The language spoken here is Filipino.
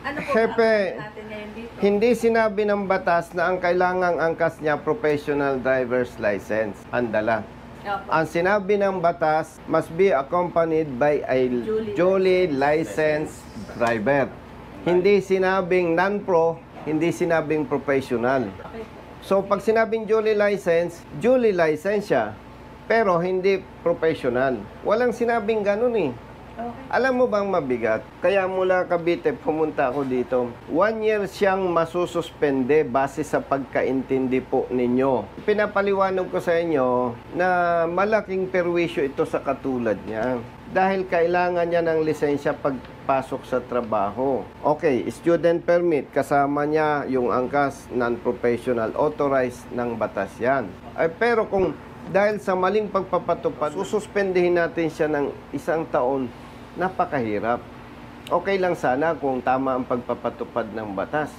Ano po Hepe, ang natin ngayon dito? hindi sinabi ng batas na ang kailangang angkas niya professional driver's license. Ang dala. Opo. Ang sinabi ng batas must be accompanied by a duly licensed driver. Hindi sinabing non-pro, hindi sinabing professional. Okay po. So pag sinabing duly licensed siya, pero hindi professional. Walang sinabing ganun eh. Okay. Alam mo bang mabigat? Kaya mula Cavite pumunta ako dito. 1 year siyang masususpende base sa pagkaintindi po ninyo. Pinapaliwanag ko sa inyo na malaking perwisyo ito sa katulad niya. Dahil kailangan niya ng lisensya pagpasok sa trabaho. Okay, student permit, kasama niya yung angkas non-professional, authorized ng batas yan. Pero kung dahil sa maling pagpapatupad, sususpendihin natin siya ng 1 taon, napakahirap. Okay lang sana kung tama ang pagpapatupad ng batas.